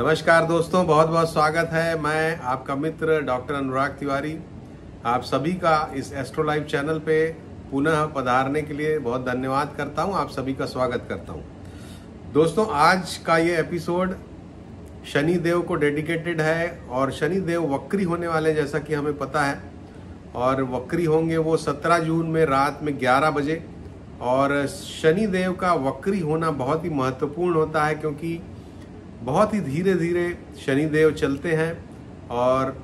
नमस्कार दोस्तों, बहुत बहुत स्वागत है। मैं आपका मित्र डॉक्टर अनुराग तिवारी आप सभी का इस एस्ट्रो लाइव चैनल पे पुनः पधारने के लिए बहुत धन्यवाद करता हूं। आप सभी का स्वागत करता हूं। दोस्तों, आज का ये एपिसोड शनि देव को डेडिकेटेड है और शनि देव वक्री होने वाले जैसा कि हमें पता है, और वक्री होंगे वो 17 जून में रात में 11 बजे। और शनि देव का वक्री होना बहुत ही महत्वपूर्ण होता है क्योंकि बहुत ही धीरे धीरे शनि देव चलते हैं, और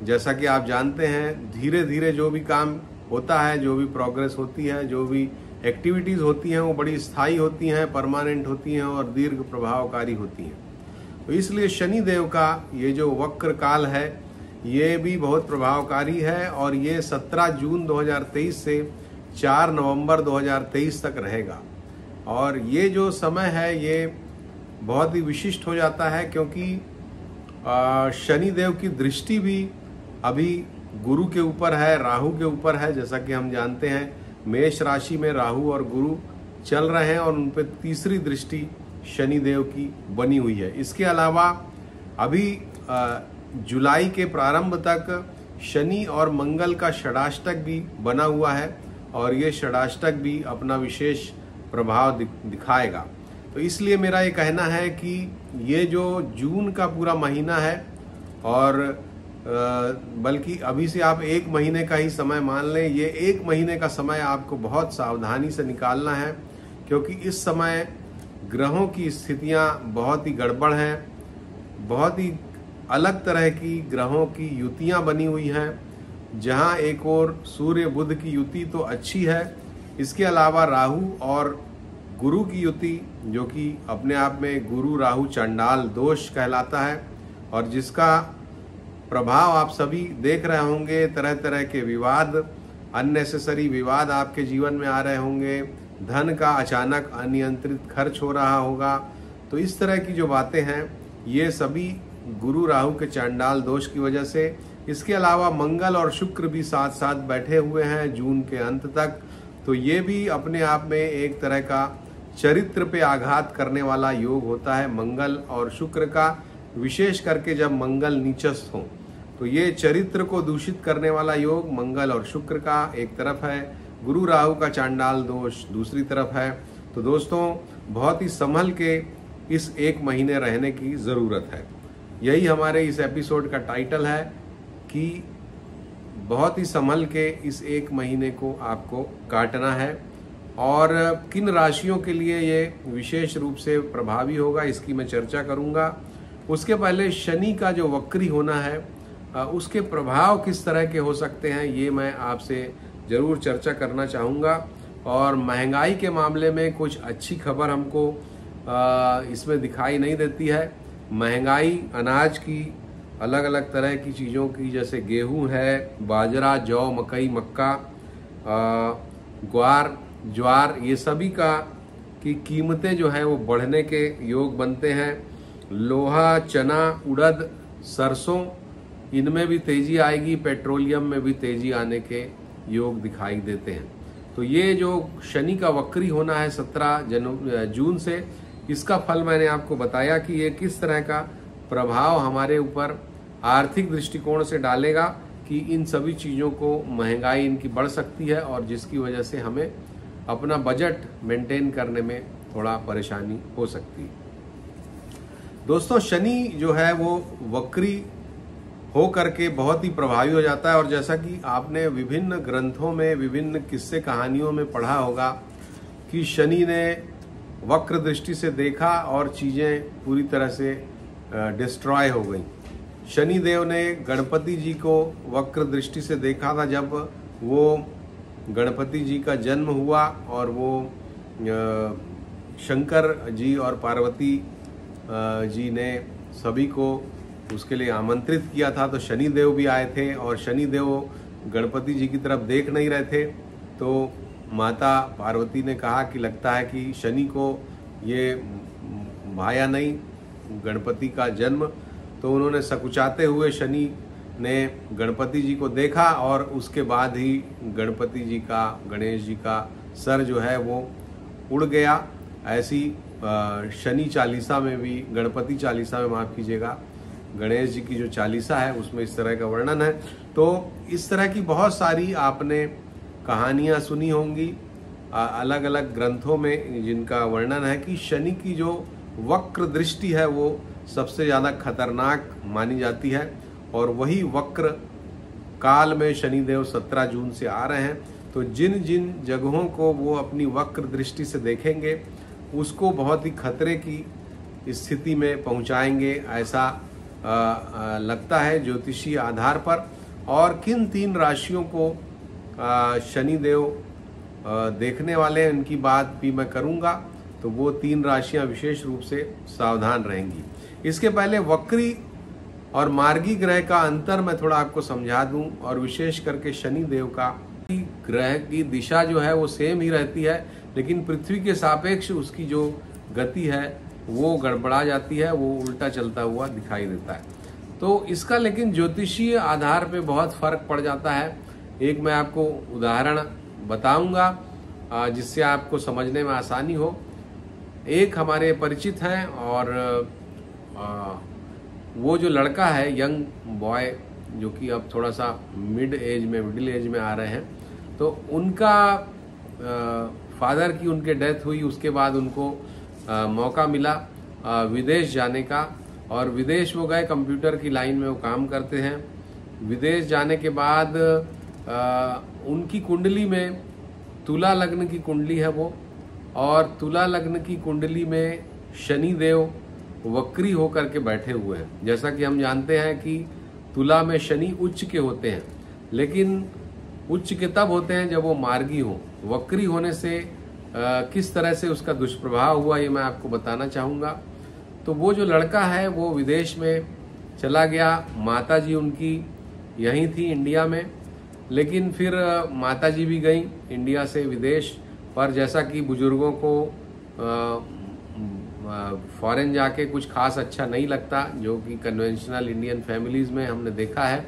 जैसा कि आप जानते हैं धीरे धीरे जो भी काम होता है, जो भी प्रोग्रेस होती है, जो भी एक्टिविटीज़ होती हैं वो बड़ी स्थायी होती हैं, परमानेंट होती हैं और दीर्घ प्रभावकारी होती हैं। तो इसलिए शनि देव का ये जो वक्र काल है ये भी बहुत प्रभावकारी है, और ये 17 जून 2023 से 4 नवंबर 2023 तक रहेगा। और ये जो समय है ये बहुत ही विशिष्ट हो जाता है क्योंकि शनि देव की दृष्टि भी अभी गुरु के ऊपर है, राहु के ऊपर है। जैसा कि हम जानते हैं मेष राशि में राहु और गुरु चल रहे हैं और उन पर तीसरी दृष्टि शनि देव की बनी हुई है। इसके अलावा अभी जुलाई के प्रारंभ तक शनि और मंगल का षडाष्टक भी बना हुआ है, और ये षडाष्टक भी अपना विशेष प्रभाव दिखाएगा। तो इसलिए मेरा ये कहना है कि ये जो जून का पूरा महीना है, और बल्कि अभी से आप 1 महीने का ही समय मान लें, ये 1 महीने का समय आपको बहुत सावधानी से निकालना है क्योंकि इस समय ग्रहों की स्थितियां बहुत ही गड़बड़ हैं। बहुत ही अलग तरह की ग्रहों की युतियां बनी हुई हैं, जहां एक और सूर्य बुध की युति तो अच्छी है, इसके अलावा राहु और गुरु की युति जो कि अपने आप में गुरु राहु चंडाल दोष कहलाता है, और जिसका प्रभाव आप सभी देख रहे होंगे। तरह तरह के विवाद, अननेसेसरी विवाद आपके जीवन में आ रहे होंगे, धन का अचानक अनियंत्रित खर्च हो रहा होगा। तो इस तरह की जो बातें हैं ये सभी गुरु राहु के चंडाल दोष की वजह से। इसके अलावा मंगल और शुक्र भी साथ साथ बैठे हुए हैं जून के अंत तक, तो ये भी अपने आप में एक तरह का चरित्र पे आघात करने वाला योग होता है मंगल और शुक्र का, विशेष करके जब मंगल नीचस्थ हो। तो ये चरित्र को दूषित करने वाला योग मंगल और शुक्र का एक तरफ है, गुरु राहु का चांडाल दोष दूसरी तरफ है। तो दोस्तों, बहुत ही संभल के इस 1 महीने रहने की ज़रूरत है। यही हमारे इस एपिसोड का टाइटल है कि बहुत ही संभल के इस 1 महीने को आपको काटना है, और किन राशियों के लिए ये विशेष रूप से प्रभावी होगा इसकी मैं चर्चा करूंगा। उसके पहले शनि का जो वक्री होना है उसके प्रभाव किस तरह के हो सकते हैं ये मैं आपसे ज़रूर चर्चा करना चाहूँगा। और महंगाई के मामले में कुछ अच्छी खबर हमको इसमें दिखाई नहीं देती है। महंगाई अनाज की, अलग अलग तरह की चीज़ों की, जैसे गेहूं है, बाजरा, जौ, मकई, मक्का, ग्वार, ज्वार, ये सभी की कीमतें जो हैं वो बढ़ने के योग बनते हैं। लोहा, चना, उड़द, सरसों, इनमें भी तेजी आएगी। पेट्रोलियम में भी तेजी आने के योग दिखाई देते हैं। तो ये जो शनि का वक्री होना है 17 जून से, इसका फल मैंने आपको बताया कि ये किस तरह का प्रभाव हमारे ऊपर आर्थिक दृष्टिकोण से डालेगा कि इन सभी चीज़ों को महंगाई इनकी बढ़ सकती है, और जिसकी वजह से हमें अपना बजट मेंटेन करने में थोड़ा परेशानी हो सकती है। दोस्तों, शनि जो है वो वक्री हो करके बहुत ही प्रभावी हो जाता है, और जैसा कि आपने विभिन्न ग्रंथों में, विभिन्न किस्से कहानियों में पढ़ा होगा कि शनि ने वक्र दृष्टि से देखा और चीज़ें पूरी तरह से डिस्ट्रॉय हो गई। शनि देव ने गणपति जी को वक्र दृष्टि से देखा था जब वो गणपति जी का जन्म हुआ, और वो शंकर जी और पार्वती जी ने सभी को उसके लिए आमंत्रित किया था। तो शनि देव भी आए थे, और शनि देव गणपति जी की तरफ देख नहीं रहे थे। तो माता पार्वती ने कहा कि लगता है कि शनि को ये भाया नहीं गणपति का जन्म। तो उन्होंने सकुचाते हुए शनि ने गणपति जी को देखा, और उसके बाद ही गणपति जी का, गणेश जी का सर जो है वो उड़ गया। ऐसी शनि चालीसा में भी, गणपति चालीसा में माफ कीजिएगा, गणेश जी की जो चालीसा है उसमें इस तरह का वर्णन है। तो इस तरह की बहुत सारी आपने कहानियां सुनी होंगी अलग अलग ग्रंथों में, जिनका वर्णन है कि शनि की जो वक्र दृष्टि है वो सबसे ज़्यादा खतरनाक मानी जाती है। और वही वक्र काल में शनिदेव 17 जून से आ रहे हैं। तो जिन जिन जगहों को वो अपनी वक्र दृष्टि से देखेंगे उसको बहुत ही खतरे की स्थिति में पहुंचाएंगे, ऐसा लगता है ज्योतिषीय आधार पर। और किन 3 राशियों को शनिदेव देखने वाले हैं उनकी बात भी मैं करूंगा। तो वो 3 राशियां विशेष रूप से सावधान रहेंगी। इसके पहले वक्री और मार्गी ग्रह का अंतर मैं थोड़ा आपको समझा दूं, और विशेष करके शनिदेव का ग्रह की दिशा जो है वो सेम ही रहती है, लेकिन पृथ्वी के सापेक्ष उसकी जो गति है वो गड़बड़ा जाती है, वो उल्टा चलता हुआ दिखाई देता है। तो इसका लेकिन ज्योतिषीय आधार पे बहुत फर्क पड़ जाता है। एक मैं आपको उदाहरण बताऊंगा जिससे आपको समझने में आसानी हो। एक हमारे परिचित हैं और वो जो लड़का है, यंग बॉय, जो कि अब थोड़ा सा मिडिल एज में आ रहे हैं, तो उनका फादर की उनके डेथ हुई। उसके बाद उनको मौका मिला विदेश जाने का, और विदेश वो गए, कंप्यूटर की लाइन में वो काम करते हैं। विदेश जाने के बाद उनकी कुंडली में तुला लग्न की कुंडली है वो, और तुला लग्न की कुंडली में शनिदेव वक्री होकर के बैठे हुए हैं। जैसा कि हम जानते हैं कि तुला में शनि उच्च के होते हैं, लेकिन उच्च के तब होते हैं जब वो मार्गी हो। वक्री होने से किस तरह से उसका दुष्प्रभाव हुआ ये मैं आपको बताना चाहूँगा। तो वो जो लड़का है वो विदेश में चला गया, माता जी उनकी यहीं थी इंडिया में, लेकिन फिर माता जी भी गई इंडिया से विदेश। पर जैसा कि बुजुर्गों को फॉरेन जाके कुछ खास अच्छा नहीं लगता, जो कि कन्वेंशनल इंडियन फैमिलीज में हमने देखा है,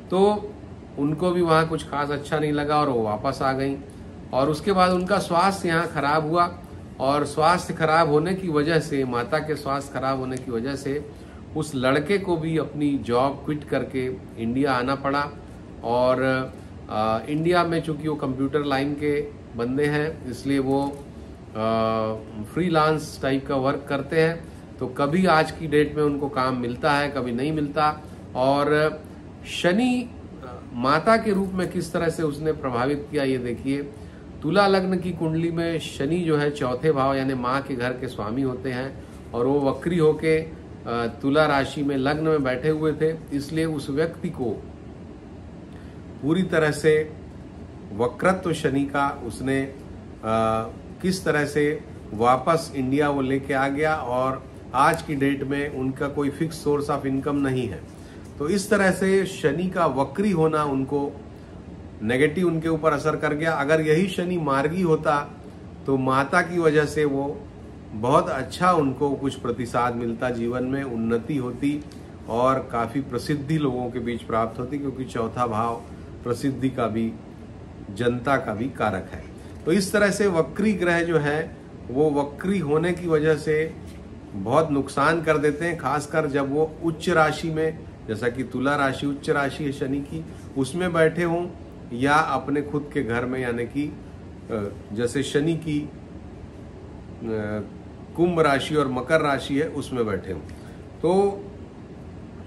तो उनको भी वहाँ कुछ खास अच्छा नहीं लगा और वो वापस आ गई। और उसके बाद उनका स्वास्थ्य यहाँ खराब हुआ, और स्वास्थ्य खराब होने की वजह से, माता के स्वास्थ्य खराब होने की वजह से उस लड़के को भी अपनी जॉब क्विट करके इंडिया आना पड़ा। और इंडिया में चूंकि वो कंप्यूटर लाइन के बंदे हैं, इसलिए वो फ्रीलांस टाइप का वर्क करते हैं। तो कभी आज की डेट में उनको काम मिलता है, कभी नहीं मिलता। और शनि माता के रूप में किस तरह से उसने प्रभावित किया ये देखिए। तुला लग्न की कुंडली में शनि जो है 4थे भाव यानी माँ के घर के स्वामी होते हैं, और वो वक्री होके तुला राशि में लग्न में बैठे हुए थे। इसलिए उस व्यक्ति को पूरी तरह से वक्रत्व शनि का उसने किस तरह से वापस इंडिया वो लेके आ गया, और आज की डेट में उनका कोई फिक्स सोर्स ऑफ इनकम नहीं है। तो इस तरह से शनि का वक्री होना उनको नेगेटिव उनके ऊपर असर कर गया। अगर यही शनि मार्गी होता तो माता की वजह से वो बहुत अच्छा उनको कुछ प्रतिसाद मिलता, जीवन में उन्नति होती और काफी प्रसिद्धि लोगों के बीच प्राप्त होती, क्योंकि 4था भाव प्रसिद्धि का भी, जनता का भी कारक है। तो इस तरह से वक्री ग्रह जो है वो वक्री होने की वजह से बहुत नुकसान कर देते हैं, खासकर जब वो उच्च राशि में, जैसा कि तुला राशि उच्च राशि है शनि की, उसमें बैठे हों, या अपने खुद के घर में, यानी कि जैसे शनि की कुंभ राशि और मकर राशि है उसमें बैठे हों। तो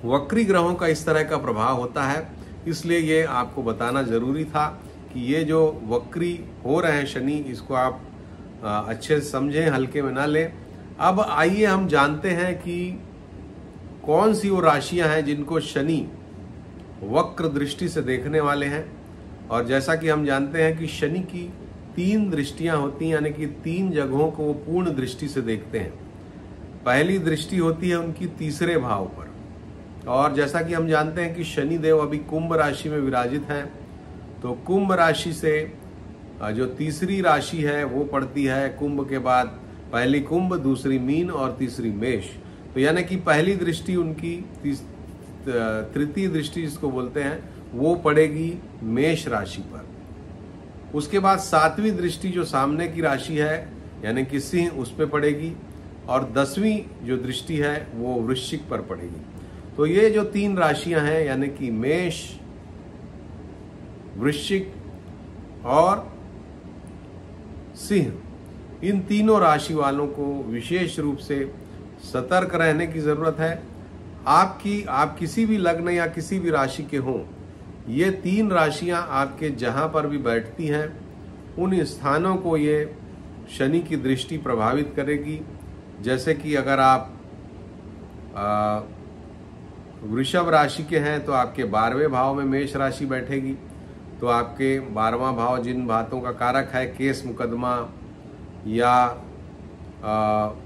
वक्री ग्रहों का इस तरह का प्रभाव होता है, इसलिए ये आपको बताना जरूरी था कि ये जो वक्री हो रहे हैं शनि, इसको आप अच्छे से समझें, हल्के में ना लें। अब आइए हम जानते हैं कि कौन सी वो राशियां हैं जिनको शनि वक्र दृष्टि से देखने वाले हैं। और जैसा कि हम जानते हैं कि शनि की 3 दृष्टियां होती हैं, यानी कि 3 जगहों को वो पूर्ण दृष्टि से देखते हैं। पहली दृष्टि होती है उनकी 3रे भाव पर, और जैसा कि हम जानते हैं कि शनि देव अभी कुंभ राशि में विराजित हैं, तो कुंभ राशि से जो 3री राशि है वो पड़ती है कुंभ के बाद, पहली कुंभ, दूसरी मीन और तीसरी मेष। तो यानी कि पहली दृष्टि उनकी, तृतीय दृष्टि जिसको बोलते हैं, वो पड़ेगी मेष राशि पर। उसके बाद 7वीं दृष्टि जो सामने की राशि है यानी कि सिंह, उस पे पड़ेगी। और 10वीं जो दृष्टि है वो वृश्चिक पर पड़ेगी। तो ये जो 3 राशियां हैं यानी कि मेष, वृश्चिक और सिंह, इन तीनों राशि वालों को विशेष रूप से सतर्क रहने की जरूरत है। आप किसी भी लग्न या किसी भी राशि के हों, ये 3 राशियां आपके जहां पर भी बैठती हैं उन स्थानों को ये शनि की दृष्टि प्रभावित करेगी। जैसे कि अगर आप वृषभ राशि के हैं तो आपके 12वें भाव में मेष राशि बैठेगी, तो आपके 12वां भाव जिन बातों का कारक है, केस मुकदमा या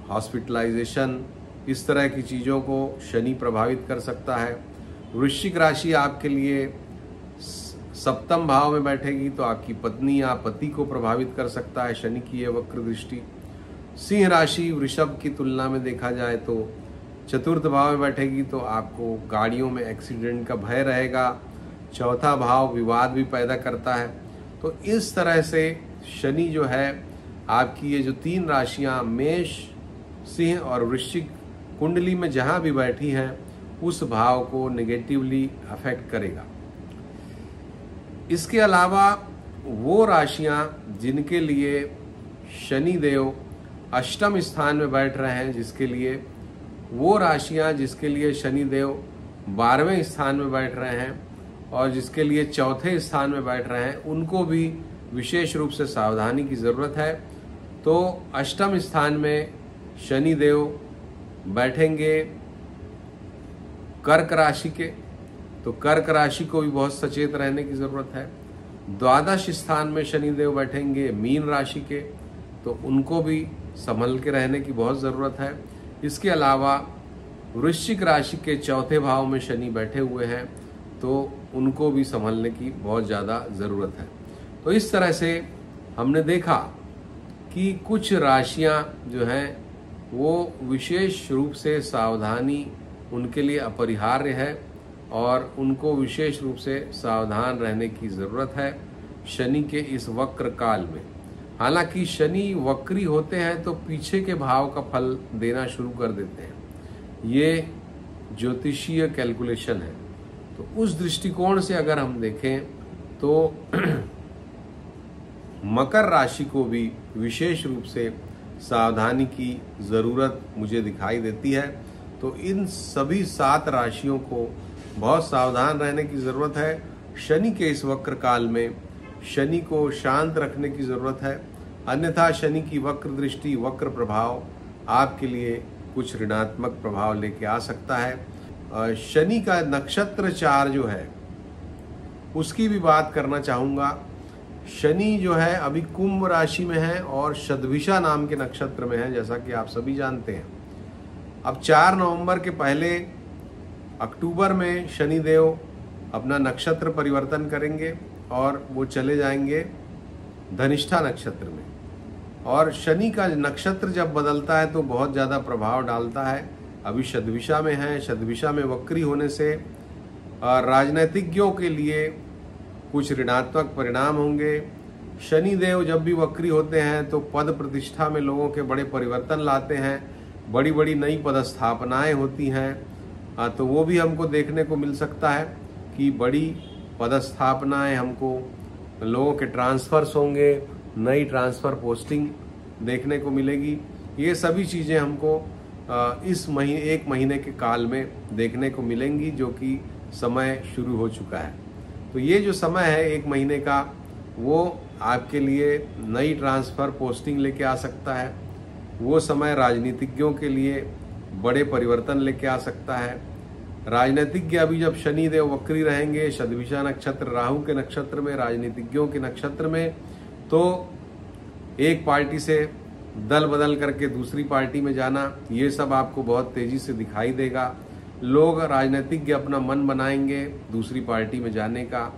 हॉस्पिटलाइजेशन, इस तरह की चीज़ों को शनि प्रभावित कर सकता है। वृश्चिक राशि आपके लिए 7वें भाव में बैठेगी, तो आपकी पत्नी या पति को प्रभावित कर सकता है शनि की यह वक्र दृष्टि। सिंह राशि वृषभ की तुलना में देखा जाए तो 4th भाव में बैठेगी, तो आपको गाड़ियों में एक्सीडेंट का भय रहेगा। 4था भाव विवाद भी पैदा करता है। तो इस तरह से शनि जो है आपकी ये जो 3 राशियां मेष, सिंह और वृश्चिक कुंडली में जहां भी बैठी हैं उस भाव को नेगेटिवली अफेक्ट करेगा। इसके अलावा वो राशियां जिनके लिए शनि देव 8वें स्थान में बैठ रहे हैं, जिसके लिए शनि देव 12वें स्थान में बैठ रहे हैं और जिसके लिए 4थे स्थान में बैठ रहे हैं, उनको भी विशेष रूप से सावधानी की जरूरत है। तो 8वें स्थान में शनि देव बैठेंगे कर्क राशि के, तो कर्क राशि को भी बहुत सचेत रहने की जरूरत है। 12 स्थान में शनि देव बैठेंगे मीन राशि के, तो उनको भी संभल के रहने की बहुत जरूरत है। इसके अलावा वृश्चिक राशि के 4थे भाव में शनि बैठे हुए हैं, तो उनको भी संभलने की बहुत ज़्यादा ज़रूरत है। तो इस तरह से हमने देखा कि कुछ राशियां जो हैं वो विशेष रूप से सावधानी उनके लिए अपरिहार्य है और उनको विशेष रूप से सावधान रहने की ज़रूरत है शनि के इस वक्र काल में। हालांकि शनि वक्री होते हैं तो पीछे के भाव का फल देना शुरू कर देते हैं, ये ज्योतिषीय कैलकुलेशन है। तो उस दृष्टिकोण से अगर हम देखें तो मकर राशि को भी विशेष रूप से सावधानी की ज़रूरत मुझे दिखाई देती है। तो इन सभी 7 राशियों को बहुत सावधान रहने की ज़रूरत है। शनि के इस वक्र काल में शनि को शांत रखने की ज़रूरत है, अन्यथा शनि की वक्र दृष्टि, वक्र प्रभाव आपके लिए कुछ ऋणात्मक प्रभाव लेके आ सकता है। शनि का नक्षत्र 4 जो है उसकी भी बात करना चाहूँगा। शनि जो है अभी कुंभ राशि में है और शतभिषा नाम के नक्षत्र में है, जैसा कि आप सभी जानते हैं। अब 4 नवंबर के पहले अक्टूबर में शनि देव अपना नक्षत्र परिवर्तन करेंगे और वो चले जाएंगे धनिष्ठा नक्षत्र में। और शनि का नक्षत्र जब बदलता है तो बहुत ज़्यादा प्रभाव डालता है। अभी शतभिषा में है, शतभिषा में वक्री होने से राजनीतिज्ञों के लिए कुछ ऋणात्मक परिणाम होंगे। शनि देव जब भी वक्री होते हैं तो पद प्रतिष्ठा में लोगों के बड़े परिवर्तन लाते हैं, बड़ी बड़ी नई पदस्थापनाएं होती हैं। तो वो भी हमको देखने को मिल सकता है कि बड़ी पदस्थापनाएं हमको, लोगों के ट्रांसफर्स होंगे, नई ट्रांसफ़र पोस्टिंग देखने को मिलेगी। ये सभी चीज़ें हमको इस महीने 1 महीने के काल में देखने को मिलेंगी, जो कि समय शुरू हो चुका है। तो ये जो समय है 1 महीने का, वो आपके लिए नई ट्रांसफ़र पोस्टिंग लेके आ सकता है। वो समय राजनीतिज्ञों के लिए बड़े परिवर्तन लेके आ सकता है। राजनीतिज्ञ अभी जब शनि देव वक्री रहेंगे शतभिषा नक्षत्र, राहु के नक्षत्र में, राजनीतिज्ञों के नक्षत्र में, तो एक पार्टी से दल बदल करके दूसरी पार्टी में जाना, ये सब आपको बहुत तेजी से दिखाई देगा। लोग राजनीतिज्ञ अपना मन बनाएंगे दूसरी पार्टी में जाने का,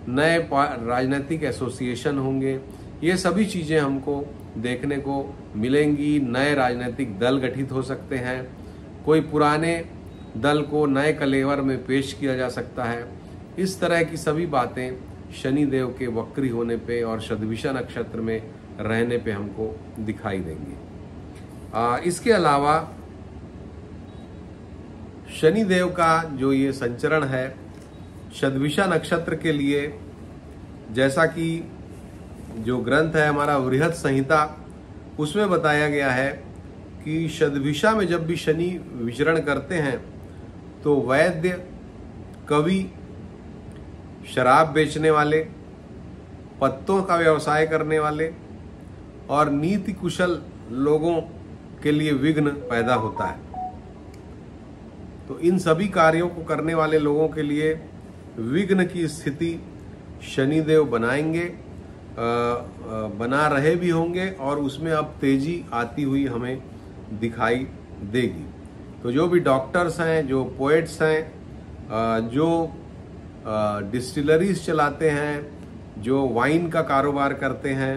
नए राजनीतिक एसोसिएशन होंगे, ये सभी चीज़ें हमको देखने को मिलेंगी। नए राजनीतिक दल गठित हो सकते हैं, कोई पुराने दल को नए कलेवर में पेश किया जा सकता है। इस तरह की सभी बातें शनि देव के वक्री होने पे और शतभिषा नक्षत्र में रहने पे हमको दिखाई देंगी। इसके अलावा शनिदेव का जो ये संचरण है शतभिषा नक्षत्र के लिए, जैसा कि जो ग्रंथ है हमारा बृहत संहिता, उसमें बताया गया है कि शतभिषा में जब भी शनि विचरण करते हैं तो वैद्य, कवि, शराब बेचने वाले, पत्तों का व्यवसाय करने वाले और नीति कुशल लोगों के लिए विघ्न पैदा होता है। तो इन सभी कार्यों को करने वाले लोगों के लिए विघ्न की स्थिति शनिदेव बनाएंगे, बना रहे भी होंगे और उसमें अब तेजी आती हुई हमें दिखाई देगी। तो जो भी डॉक्टर्स हैं, जो पोएट्स हैं, जो डिस्टिलरीज चलाते हैं, जो वाइन का कारोबार करते हैं,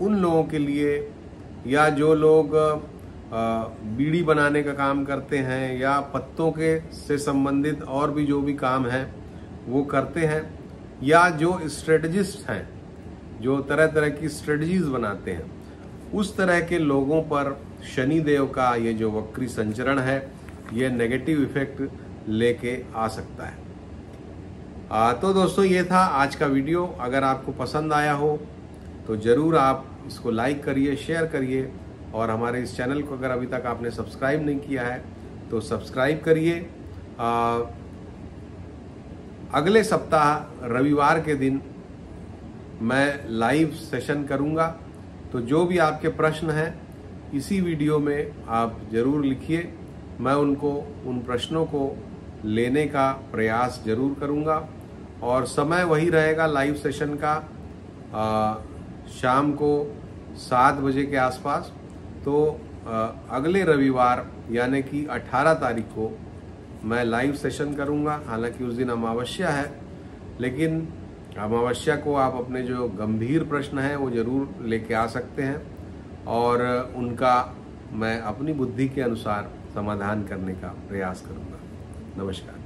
उन लोगों के लिए, या जो लोग बीड़ी बनाने का काम करते हैं या पत्तों के से संबंधित और भी जो भी काम है वो करते हैं, या जो स्ट्रेटजिस्ट हैं, जो तरह तरह की स्ट्रेटजीज बनाते हैं, उस तरह के लोगों पर शनिदेव का ये जो वक्री संचरण है ये नेगेटिव इफेक्ट लेके आ सकता है। तो दोस्तों ये था आज का वीडियो। अगर आपको पसंद आया हो तो ज़रूर आप इसको लाइक करिए, शेयर करिए और हमारे इस चैनल को अगर अभी तक आपने सब्सक्राइब नहीं किया है तो सब्सक्राइब करिए। अगले सप्ताह रविवार के दिन मैं लाइव सेशन करूंगा, तो जो भी आपके प्रश्न हैं इसी वीडियो में आप ज़रूर लिखिए। मैं उन प्रश्नों को लेने का प्रयास जरूर करूंगा और समय वही रहेगा लाइव सेशन का, शाम को 7 बजे के आसपास। तो अगले रविवार यानी कि 18 तारीख को मैं लाइव सेशन करूंगा। हालांकि उस दिन अमावस्या है, लेकिन अमावस्या को आप अपने जो गंभीर प्रश्न हैं वो जरूर लेके आ सकते हैं और उनका मैं अपनी बुद्धि के अनुसार समाधान करने का प्रयास करूंगा। नमस्कार।